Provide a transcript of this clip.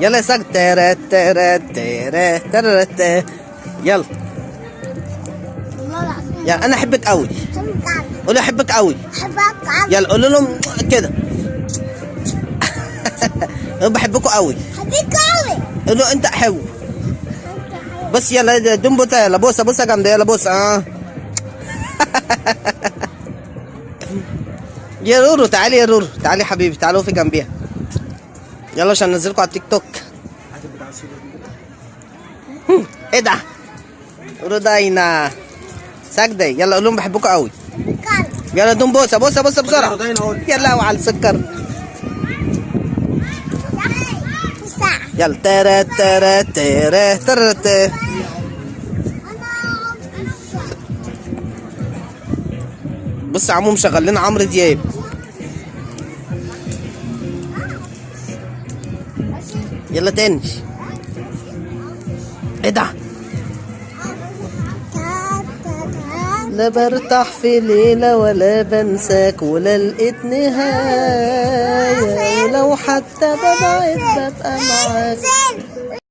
يلا يا ساجد. ترى ترى ترى ترى ترى. يلا يلا انا احبك قوي. قولوا احبك قوي. يلا قولوا لهم كده. انا بحبكوا قوي. قولوا انت احبه. بس يلا دون بوسه. يلا بوسه بوسه جامده. يلا بوسه. يا رورو تعالي. يا رورو تعالي حبيبي. تعالوا في جنبيها. يلا عشان انزلكوا على التيك توك. ايه ده؟ رودينا ساجدة. يلا قول لهم بحبكوا قوي. يلا دون بوسه بوسه بوسه بسرعه. يلا وعلى السكر. يلا ترى ترى ترى ترى ترى. بص يا عمو مشغل لنا عمرو دياب. يلا تاني. ايه ده؟ لا برتاح في ليلة ولا بنساك ولا لقيت نهاية، ولو حتى ببعد ببقى معاك.